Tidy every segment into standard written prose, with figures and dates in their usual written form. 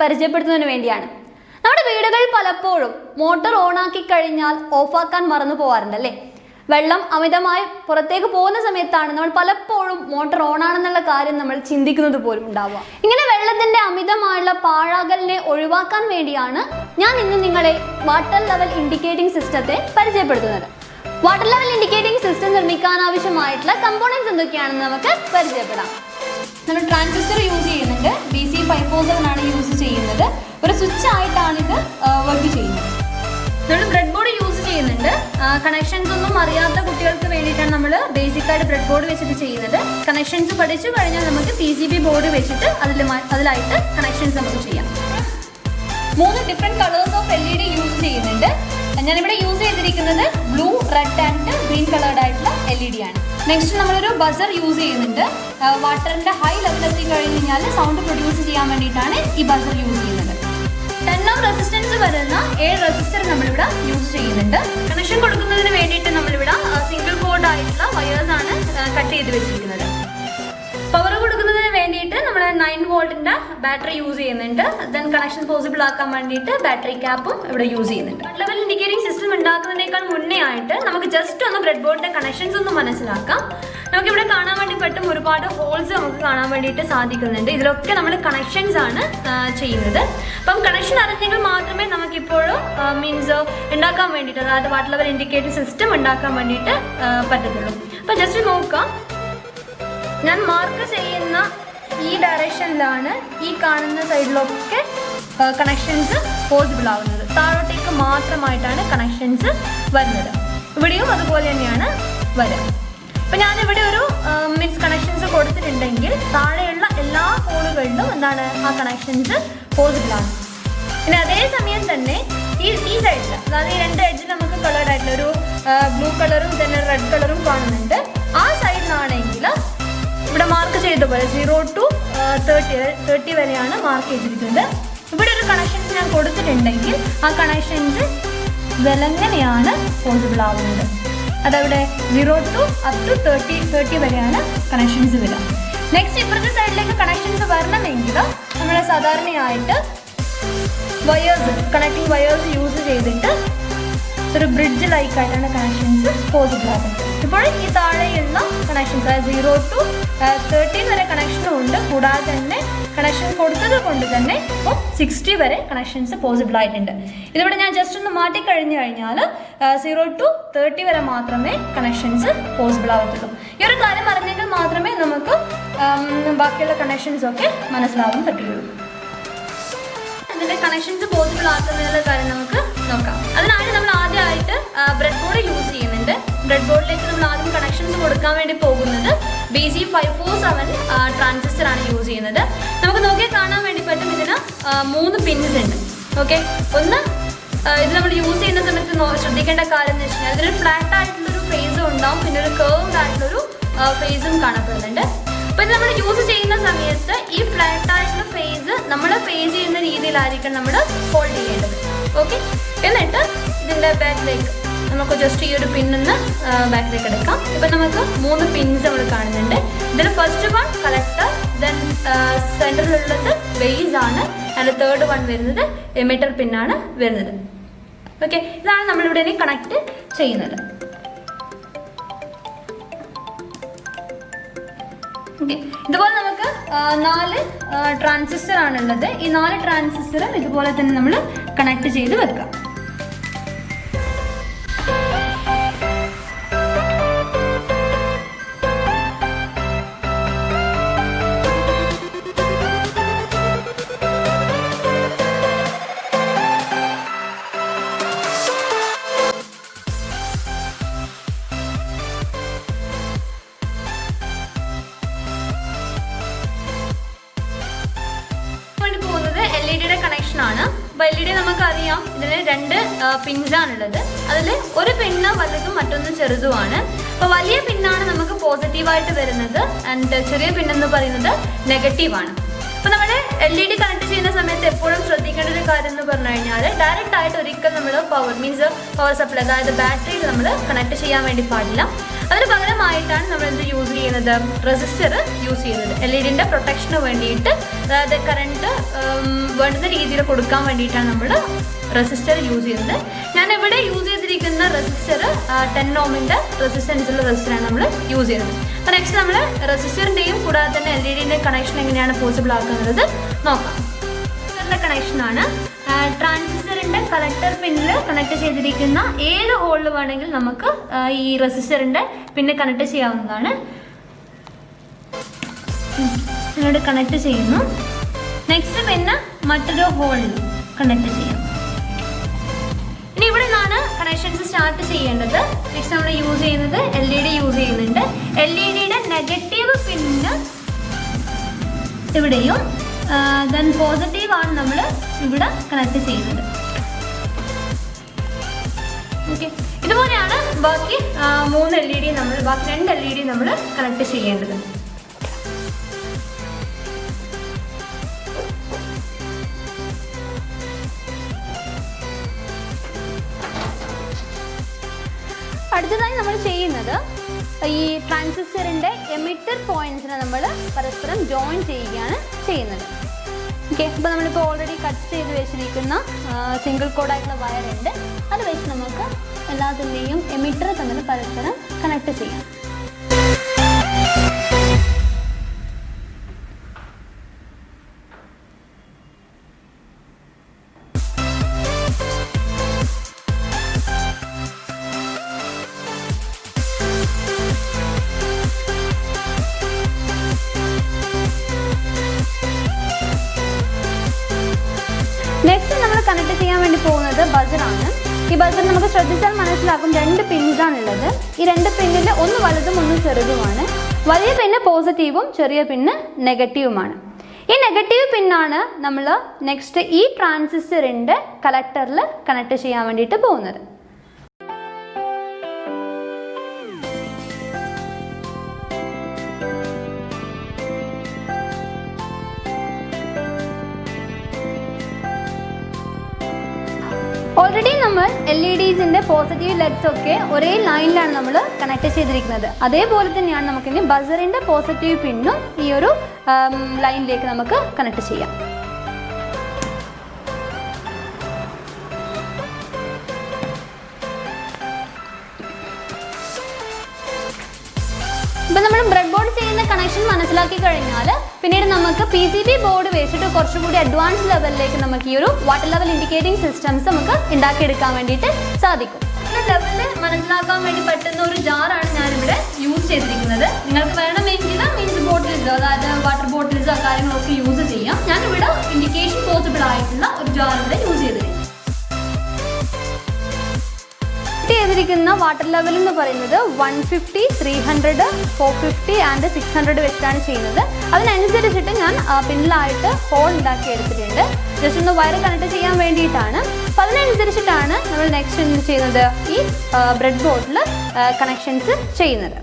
പരിചയപ്പെടുത്തുന്നതിന് വേണ്ടിയാണ്. നമ്മുടെ വീടുകളിൽ പലപ്പോഴും മോട്ടോർ ഓണാക്കി കഴിഞ്ഞാൽ ഓഫാക്കാൻ മറന്നു പോകാറുണ്ടല്ലേ? വെള്ളം അമിതമായി പുറത്തേക്ക് പോകുന്ന സമയത്താണ് നമ്മൾ പലപ്പോഴും മോട്ടോർ ഓണാണെന്നുള്ള കാര്യം നമ്മൾ ചിന്തിക്കുന്നത് പോലും ഉണ്ടാവുക. ഇങ്ങനെ വെള്ളത്തിന്റെ അമിതമായുള്ള പാഴാകലിനെ ഒഴിവാക്കാൻ വേണ്ടിയാണ് ഞാൻ ഇന്ന് നിങ്ങളെ വാട്ടർ ലെവൽ ഇൻഡിക്കേറ്റിംഗ് സിസ്റ്റത്തെ പരിചയപ്പെടുത്തുന്നത്. വാട്ടർ ലെവൽ ഇൻഡിക്കേറ്റിംഗ് സിസ്റ്റം നിർമ്മിക്കാൻ ആവശ്യമായിട്ടുള്ള കമ്പോണൻസ് എന്തൊക്കെയാണെന്ന് നമുക്ക് പരിചയപ്പെടാം. നമ്മൾ ട്രാൻസിസ്റ്റർ യൂസ് ചെയ്യുന്നുണ്ട്. BC547 ആണ് യൂസ് ചെയ്യുന്നത്. ഒരു സ്വിച്ച് ആയിട്ടാണ് ഇത് വർക്ക് ചെയ്യുന്നത്. നമ്മൾ ബ്രെഡ് ബോർഡ് യൂസ് ചെയ്യുന്നുണ്ട്. കണക്ഷൻസ് ഒന്നും അറിയാത്ത കുട്ടികൾക്ക് വേണ്ടിയിട്ടാണ് നമ്മൾ ബേസിക്കായിട്ട് ബ്രെഡ് ബോർഡ് വെച്ചിട്ട് ചെയ്യുന്നത്. കണക്ഷൻസ് പഠിച്ചു കഴിഞ്ഞാൽ നമുക്ക് PCB ബോർഡ് വെച്ചിട്ട് അതിലായിട്ട് കണക്ഷൻസ് നമുക്ക് ചെയ്യാം. 3 different colours of LED use ചെയ്യുന്നുണ്ട്. ഞാനിവിടെ യൂസ് ചെയ്തിരിക്കുന്നത് blue, red and green coloured ആയിട്ടുള്ള LED ആണ്. നെക്സ്റ്റ് നമ്മളൊരു ബസർ യൂസ് ചെയ്യുന്നുണ്ട്. വാട്ടറിന്റെ ഹൈ ലെവൽ എത്തി കഴിഞ്ഞാൽ സൗണ്ട് പ്രൊഡ്യൂസ് ചെയ്യാൻ വേണ്ടിയിട്ടാണ് ഈ ബസർ യൂസ് ചെയ്യുന്നത്. 10 ഓം റെസിസ്റ്റൻസ് വരുന്ന 7 റെസിസ്റ്റർ നമ്മളിവിടെ യൂസ് ചെയ്യുന്നുണ്ട്. കണക്ഷൻ കൊടുക്കുന്നതിന് വേണ്ടിയിട്ട് നമ്മളിവിടെ സിംഗിൾ കോഡ് ആയിട്ടുള്ള വയേഴ്സ് ആണ് കട്ട് ചെയ്ത് വെച്ചിരിക്കുന്നത്. പവർ കൊടുക്കുന്നതിന് വേണ്ടിയിട്ട് നമ്മൾ 9 വോൾട്ടിന്റെ ബാറ്ററി യൂസ് ചെയ്യുന്നുണ്ട്. ദെൻ കണക്ഷൻ പോസിബിൾ ആക്കാൻ വേണ്ടിയിട്ട് ബാറ്ററി ക്യാപ്പും ഇവിടെ യൂസ് ചെയ്യുന്നുണ്ട്. ലെവൽ ഇൻഡിക്കേറ്റിംഗ് സിസ്റ്റം ഉണ്ടാക്കുന്നതിനേക്കാൾ മുന്നേ ആയിട്ട് നമുക്ക് ജസ്റ്റ് ഒന്ന് ബ്രെഡ് ബോർഡിന്റെ കണക്ഷൻസ് ഒന്ന് മനസ്സിലാക്കാം. നമുക്കിവിടെ കാണാൻ വേണ്ടി പറ്റും ഒരുപാട് ഹോൾസ് നമുക്ക് കാണാൻ വേണ്ടിയിട്ട് സാധിക്കുന്നുണ്ട്. ഇതിലൊക്കെ നമ്മൾ കണക്ഷൻസ് ആണ് ചെയ്യുന്നത്. അപ്പം കണക്ഷൻ അറിഞ്ഞെങ്കിൽ മാത്രമേ നമുക്കിപ്പോഴും മീൻസ് ഉണ്ടാക്കാൻ വേണ്ടിയിട്ട്, അതായത് വാട്ടർ ലെവൽ ഇൻഡിക്കേറ്റിംഗ് സിസ്റ്റം ഉണ്ടാക്കാൻ വേണ്ടിയിട്ട് പറ്റത്തുള്ളൂ. അപ്പം ജസ്റ്റ് നോക്കാം. ഞാൻ മാർക്ക് ചെയ്യുന്ന ഈ ഡയറക്ഷനിലാണ് ഈ കാണുന്ന സൈഡിലൊക്കെ കണക്ഷൻസ് പോസിബിൾ ആവുന്നത്. താഴോട്ടേക്ക് മാത്രമായിട്ടാണ് കണക്ഷൻസ് വരുന്നത്. ഇവിടെയും അതുപോലെ തന്നെയാണ് വരിക. അപ്പം ഞാനിവിടെ ഒരു മീൻസ് കണക്ഷൻസ് കൊടുത്തിട്ടുണ്ടെങ്കിൽ താഴെയുള്ള എല്ലാ ഫോണുകളിലും എന്താണ് ആ കണക്ഷൻസ് പോസിബിൾ ആണ്. പിന്നെ അതേസമയം തന്നെ ഈ സൈഡിൽ, അതായത് ഈ 2 എഡ്ജിൽ നമുക്ക് കളേർഡ് ആയിട്ടുള്ള ഒരു ബ്ലൂ കളറും തന്നെ റെഡ് കളറും കാണുന്നുണ്ട്. ആ സൈഡിലാണെങ്കിൽ ഇവിടെ മാർക്ക് ചെയ്ത പോലെ 0 to 30 വരെയാണ് മാർക്ക് ചെയ്തിരിക്കുന്നത്. ഇവിടെ ഒരു കണക്ഷൻസ് ഞാൻ കൊടുത്തിട്ടുണ്ടെങ്കിൽ ആ കണക്ഷൻസ് വിലങ്ങനെയാണ് പോസിബിൾ ആവുന്നത്. അതവിടെ 0 to up to 30 വരെയാണ് കണക്ഷൻസ് വരിക. നെക്സ്റ്റ് ഇപ്പുറത്തെ സൈഡിലേക്ക് കണക്ഷൻസ് വരണമെങ്കിൽ നമ്മൾ സാധാരണയായിട്ട് വയേഴ്സ്, കണക്റ്റിംഗ് വയേഴ്സ് യൂസ് ചെയ്തിട്ട് ഒരു ബ്രിഡ്ജ് ലൈക്കായിട്ടാണ് കണക്ഷൻസ് പോസിബിൾ ആകുന്നത്. ഇപ്പോൾ ഈ താഴെയുള്ള കണക്ഷൻസ്, അതായത് 0 to 30 വരെ കണക്ഷനും ഉണ്ട്. കൂടാതെ തന്നെ കണക്ഷൻ കൊടുത്തത് കൊണ്ട് തന്നെ ഇപ്പോൾ 60 വരെ കണക്ഷൻസ് പോസിബിൾ ആയിട്ടുണ്ട്. ഇതിവിടെ ഞാൻ ജസ്റ്റ് ഒന്ന് മാറ്റി കഴിഞ്ഞു കഴിഞ്ഞാൽ 0 to 30 വരെ മാത്രമേ കണക്ഷൻസ് പോസിബിൾ ആവത്തുള്ളൂ. ഈ ഒരു കാര്യം അറിഞ്ഞെങ്കിൽ മാത്രമേ നമുക്ക് ബാക്കിയുള്ള കണക്ഷൻസ് ഒക്കെ മനസ്സിലാവാൻ പറ്റുള്ളൂ. ഇതിന്റെ കണക്ഷൻസ് പോസിബിൾ ആക്കുന്നതിനുള്ള കാര്യം നമുക്ക് നോക്കാം. അതിനായിട്ട് നമ്മൾ ആദ്യമായിട്ട് ബ്രെഡ് ബോർഡ് യൂസ് ചെയ്യുന്നുണ്ട്. ബ്രെഡ് ബോർഡിലേക്ക് നമ്മൾ ആദ്യം കണക്ഷൻസ് കൊടുക്കാൻ വേണ്ടി പോകുന്നത് BC547 ട്രാൻസിസ്റ്റർ ആണ് യൂസ് ചെയ്യുന്നത്. നമുക്ക് നോക്കിയാൽ കാണാൻ വേണ്ടി പറ്റും ഇതിന് 3 പിൻസ് ഉണ്ട്. ഓക്കെ, ഒന്ന് ഇത് നമ്മൾ യൂസ് ചെയ്യുന്ന സമയത്ത് ശ്രദ്ധിക്കേണ്ട കാര്യം എന്ന് വെച്ച് കഴിഞ്ഞാൽ ഇതിൽ ഫ്ലാറ്റ് ആയിട്ടുള്ളൊരു ഫേസും ഉണ്ടാവും, പിന്നെ ഒരു കർവ്ഡ് ആയിട്ടുള്ളൊരു ഫേസും കാണപ്പെടുന്നുണ്ട്. അപ്പോൾ ഇത് നമ്മൾ യൂസ് ചെയ്യുന്ന സമയത്ത് ഈ ഫ്ലാറ്റ് ആയിട്ടുള്ള ഫേസ് നമ്മൾ ഫേസ് ചെയ്യുന്ന രീതിയിലായിരിക്കും നമ്മൾ ഹോൾഡ് ചെയ്യേണ്ടത്. ഓക്കെ, എന്നിട്ട് ഇതിൻ്റെ ബാക്കിലേക്ക് നമുക്ക് ജസ്റ്റ് ഈ ഒരു പിന്നൊന്ന് ബാക്കിലേക്ക് എടുക്കാം. ഇപ്പം നമുക്ക് 3 പിൻസ് നമ്മൾ കാണുന്നുണ്ട്. ഇതിൽ ഫസ്റ്റ് വൺ കളക്ടർ, ദെൻ സെൻറ്ററിലുള്ളത് ബേസ് ആണ്, ആൻഡ് തേർഡ് വൺ വരുന്നത് എമിറ്റർ പിന്നാണ് വരുന്നത്. ഓക്കെ, ഇതാണ് നമ്മളിവിടെ ഇനി കണക്ട് ചെയ്യുന്നത്. ഓക്കെ, ഇതുപോലെ നമുക്ക് 4 ട്രാൻസിസ്റ്റർ ആണുള്ളത്. ഈ 4 ട്രാൻസിസ്റ്ററും ഇതുപോലെ തന്നെ നമ്മൾ കണക്ട് ചെയ്ത് വെക്കാം. LED കണക്ഷൻ ആണ്. അപ്പോൾ LED നമുക്കറിയാം ഇതിന് 2 പിൻസാണുള്ളത്. അതിൽ ഒരു പിന്ന് വലുതും മറ്റൊന്ന് ചെറുതുമാണ്. അപ്പോൾ വലിയ പിന്നാണ് നമുക്ക് പോസിറ്റീവായിട്ട് വരുന്നത്, ആൻഡ് ചെറിയ പിന്നെന്ന് പറയുന്നത് നെഗറ്റീവാണ്. അപ്പോൾ നമ്മൾ LED കണക്ട് ചെയ്യുന്ന സമയത്ത് എപ്പോഴും ശ്രദ്ധിക്കേണ്ട ഒരു കാര്യം എന്ന് പറഞ്ഞു കഴിഞ്ഞാൽ ഡയറക്റ്റ് ആയിട്ട് ഒരിക്കൽ നമ്മൾ പവർ സപ്ലൈ, അതായത് ബാറ്ററിയിൽ നമ്മൾ കണക്ട് ചെയ്യാൻ വേണ്ടി പാടില്ല. അതിന് പകരമായിട്ടാണ് നമ്മൾ എന്ത് യൂസ് ചെയ്യുന്നത്, റെസിസ്റ്റർ യൂസ് ചെയ്യുന്നത്. LED പ്രൊട്ടക്ഷന് വേണ്ടിയിട്ട്, അതായത് കറണ്ട് വേണ്ടുന്ന രീതിയിൽ കൊടുക്കാൻ വേണ്ടിയിട്ടാണ് നമ്മൾ റെസിസ്റ്റർ യൂസ് ചെയ്യുന്നത്. ഞാൻ ഇവിടെ യൂസ് ചെയ്തിരിക്കുന്ന റെസിസ്റ്റർ 10 ohmന്റെ റെസിസ്റ്റൻസുള്ള റെസിസ്റ്ററാണ് നമ്മൾ യൂസ് ചെയ്യുന്നത്. അപ്പോൾ നെക്സ്റ്റ് നമ്മൾ റെസിസ്റ്ററിൻ്റെയും കൂടാതെ തന്നെ LED കണക്ഷൻ എങ്ങനെയാണ് പോസിബിൾ ആക്കുന്നത് നോക്കാം. റെസിസ്റ്ററിൻ്റെ കണക്ഷനാണ്. ട്രാൻസിസ്റ്ററിൻ്റെ കളക്ടർ പിന്നിൽ കണക്ട് ചെയ്തിരിക്കുന്ന ഏത് ഹോളിൽ വേണമെങ്കിൽ നമുക്ക് ഈ റെസിസ്റ്ററിൻ്റെ പിന്ന് കണക്ട് ചെയ്യാവുന്നതാണ്. ഇതിനോട് കണക്ട് ചെയ്യുന്നു. നെക്സ്റ്റ് പിന്നെ മറ്റൊരു ഹോളിൽ കണക്ട് ചെയ്യാം. ഇനി ഇവിടെ നിന്നാണ് കണക്ഷൻസ് സ്റ്റാർട്ട് ചെയ്യേണ്ടത്. നെക്സ്റ്റ് നമ്മൾ യൂസ് ചെയ്യുന്നത് LED യൂസ് ചെയ്യുന്നുണ്ട്. LED നെഗറ്റീവ് പിന്ന് ഇവിടെയും ദെൻ പോസിറ്റീവ് ആണ് നമ്മൾ ഇവിടെ കണക്ട് ചെയ്യുന്നത്. ഓക്കെ, ഇതുപോലെയാണ് ബാക്കി 3 LED നമ്മൾ, ബാക്കി 2 LED നമ്മൾ കണക്ട് ചെയ്യേണ്ടത്. അടുത്തതായി നമ്മൾ ചെയ്യുന്നത് ഈ ട്രാൻസിസ്റ്ററിൻ്റെ എമിറ്റർ പോയിന്റ്സിനെ നമ്മൾ പരസ്പരം ജോയിൻ ചെയ്യുകയാണ് ചെയ്യുന്നത്. ഓക്കെ, അപ്പോൾ നമ്മളിപ്പോൾ ഓൾറെഡി കട്ട് ചെയ്ത് വെച്ചിരിക്കുന്ന സിംഗിൾ കോഡായിട്ടുള്ള വയറുണ്ട്. അത് വെച്ച് നമുക്ക് എല്ലാത്തിൻ്റെയും എമിറ്റർ തമ്മിൽ പരസ്പരം കണക്ട് ചെയ്യാം. നെക്സ്റ്റ് നമ്മൾ കണക്ട് ചെയ്യാൻ വേണ്ടി പോകുന്നത് ബസറാണ്. ഈ ബസർ നമുക്ക് ശ്രദ്ധിച്ചാൽ മനസ്സിലാക്കും 2 പിൻസാണുള്ളത്. ഈ 2 പിന്നിൽ ഒന്ന് വലുതും ഒന്ന് ചെറുതുമാണ്. വലിയ പിന്ന് പോസിറ്റീവും ചെറിയ പിന്ന് നെഗറ്റീവുമാണ്. ഈ നെഗറ്റീവ് പിന്നാണ് നമ്മൾ നെക്സ്റ്റ് ഈ ട്രാൻസിസ്റ്ററിൻ്റെ കളക്ടറിൽ കണക്ട് ചെയ്യാൻ വേണ്ടിയിട്ട് പോകുന്നത്. ഓൾറെഡി നമ്മൾ LEDസിൻ്റെ പോസിറ്റീവ് ലെഡ്സ് ഒക്കെ ഒരേ ലൈനിലാണ് നമ്മൾ കണക്ട് ചെയ്തിരിക്കുന്നത്. അതേപോലെ തന്നെയാണ് നമുക്കിനി ബസറിൻ്റെ പോസിറ്റീവ് പിന്നും ഈ ഒരു ലൈനിലേക്ക് നമുക്ക് കണക്ട് ചെയ്യാം. ഇപ്പം നമ്മൾ ബ്രെഡ് ബോർഡ് ചെയ്യുന്ന കണക്ഷൻ മനസ്സിലാക്കി കഴിഞ്ഞാൽ പിന്നീട് നമുക്ക് PCB ബോർഡ് വെച്ചിട്ട് കുറച്ചുകൂടി അഡ്വാൻസ് ലെവലിലേക്ക് നമുക്ക് ഈ ഒരു വാട്ടർ ലെവൽ ഇൻഡിക്കേറ്റിംഗ് സിസ്റ്റംസ് നമുക്ക് ഉണ്ടാക്കിയെടുക്കാൻ വേണ്ടിയിട്ട് സാധിക്കും. ലെവലിൽ മനസ്സിലാക്കാൻ വേണ്ടി പറ്റുന്ന ഒരു ജാറാണ് ഞാനിവിടെ യൂസ് ചെയ്തിരിക്കുന്നത്. നിങ്ങൾക്ക് വേണമെങ്കിൽ മീൻസ് ബോട്ടിൽസോ, അതായത് വാട്ടർ ബോട്ടിൽസോ കാര്യങ്ങളൊക്കെ യൂസ് ചെയ്യാം. ഞാനിവിടെ ഇൻഡിക്കേഷൻ പോസിബിൾ ആയിട്ടുള്ള ഒരു ജാർ ഇവിടെ യൂസ് ചെയ്തിരിക്കും. ചെയ്തിരിക്കുന്ന വാട്ടർ ലെവൽ എന്ന് പറയുന്നത് 150, 300, 450 ആൻഡ് 600 വെച്ചിട്ടാണ് ചെയ്യുന്നത്. അതിനനുസരിച്ചിട്ട് ഞാൻ പിന്നിലായിട്ട് ഹോൾ ഉണ്ടാക്കി എടുത്തിട്ടുണ്ട്. ജസ്റ്റ് ഒന്ന് വയർ കണക്ട് ചെയ്യാൻ വേണ്ടിയിട്ടാണ്. അപ്പോൾ അതിനനുസരിച്ചിട്ടാണ് നമ്മൾ നെക്സ്റ്റ് എന്ത് ചെയ്യുന്നത്, ഈ ബ്രെഡ് ബോർഡിൽ കണക്ഷൻസ് ചെയ്യുന്നത്.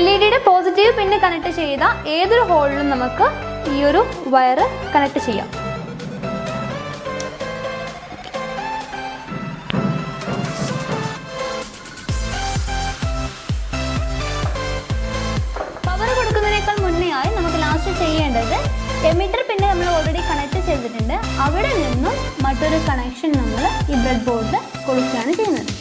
LEDയുടെ പോസിറ്റീവ് പിന്ന് കണക്ട് ചെയ്ത ഏതൊരു ഹോളിലും നമുക്ക് ഈ ഒരു വയർ കണക്ട് ചെയ്യാം. പവർ കൊടുക്കുന്നതിനേക്കാൾ മുന്നേ ആയി നമുക്ക് ലാസ്റ്റ് ചെയ്യേണ്ടത് എമിറ്റർ പിന്ന് നമ്മൾ ഓൾറെഡി കണക്ട് ചെയ്തിട്ടുണ്ട്. അവിടെ നിന്നും മറ്റൊരു കണക്ഷൻ നമ്മൾ ഈ ബ്രെഡ് ബോർഡിൽ കൊടുക്കുകയാണ് ചെയ്യുന്നത്.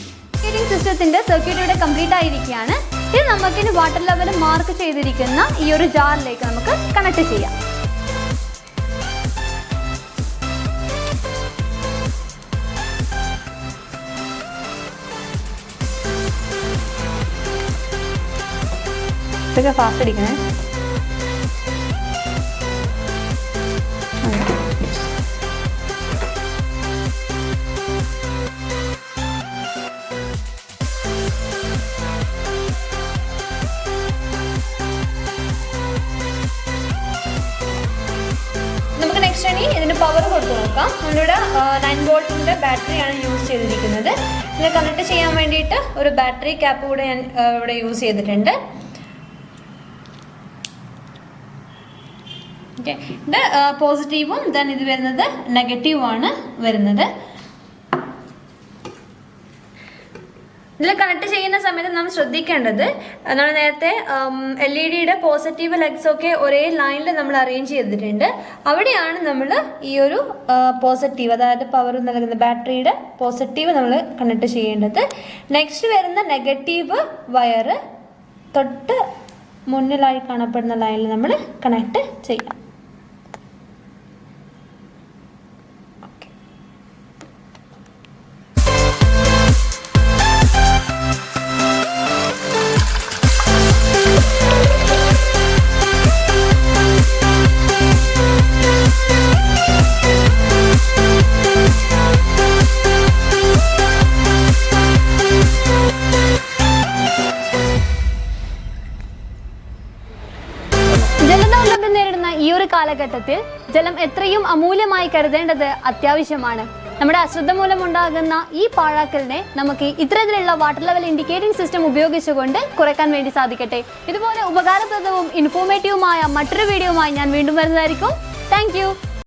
സിസ്റ്റത്തിന്റെ സർക്യൂട്ട് ഇവിടെ കംപ്ലീറ്റ് ആയിരിക്കുകയാണ്. ഇത് നമുക്കിനി വാട്ടർ ലെവൽ മാർക്ക് ചെയ്തിരിക്കുന്ന ഈ ഒരു ജാറിലേക്ക് നമുക്ക് കണക്ട് ചെയ്യാം. ഇതൊക്കെ ഫാസ്റ്റ് അടിക്കണേ. നെക്സ്റ്റ് ഇനി ഇതിന് പവർ കൊടുത്ത് നോക്കാം. നമ്മളിവിടെ 9 വോൾട്ടിൻ്റെ ബാറ്ററിയാണ് യൂസ് ചെയ്തിരിക്കുന്നത്. ഇത് കണക്ട് ചെയ്യാൻ വേണ്ടിയിട്ട് ഒരു ബാറ്ററി ക്യാപ്പ് കൂടെ ഞാൻ ഇവിടെ യൂസ് ചെയ്തിട്ടുണ്ട്. ഓക്കെ, ഇത് പോസിറ്റീവും ദെൻ ഇത് വരുന്നത് നെഗറ്റീവുമാണ് വരുന്നത്. ഇതിൽ കണക്ട് ചെയ്യുന്ന സമയത്ത് നമ്മൾ ശ്രദ്ധിക്കേണ്ടത്, നമ്മൾ നേരത്തെ LED-യുടെ പോസിറ്റീവ് ലെഗ്സ് ഒക്കെ ഒരേ ലൈനിൽ നമ്മൾ അറേഞ്ച് ചെയ്തിട്ടുണ്ട്. അവിടെയാണ് നമ്മൾ ഈ ഒരു പോസിറ്റീവ്, അതായത് പവർ നൽകുന്ന ബാറ്ററിയുടെ പോസിറ്റീവ് നമ്മൾ കണക്ട് ചെയ്യേണ്ടത്. നെക്സ്റ്റ് വരുന്ന നെഗറ്റീവ് വയർ തൊട്ട് മുന്നിലായി കാണപ്പെടുന്ന ലൈനിൽ നമ്മൾ കണക്ട് ചെയ്യാം. ജലദൗർലഭ്യം നേരിടുന്ന ഈ ഒരു കാലഘട്ടത്തിൽ ജലം എത്രയും അമൂല്യമായി കരുതേണ്ടത് അത്യാവശ്യമാണ്. നമ്മുടെ അശ്രദ്ധ മൂലം ഉണ്ടാകുന്ന ഈ പാഴാക്കലിനെ നമുക്ക് ഇത്തരത്തിലുള്ള വാട്ടർ ലെവൽ ഇൻഡിക്കേറ്റിംഗ് സിസ്റ്റം ഉപയോഗിച്ചുകൊണ്ട് കുറയ്ക്കാൻ വേണ്ടി സാധിക്കട്ടെ. ഇതുപോലെ ഉപകാരപ്രദവും ഇൻഫോർമേറ്റീവുമായ മറ്റൊരു വീഡിയോയുമായി ഞാൻ വീണ്ടും വരുന്നതായിരിക്കും. താങ്ക്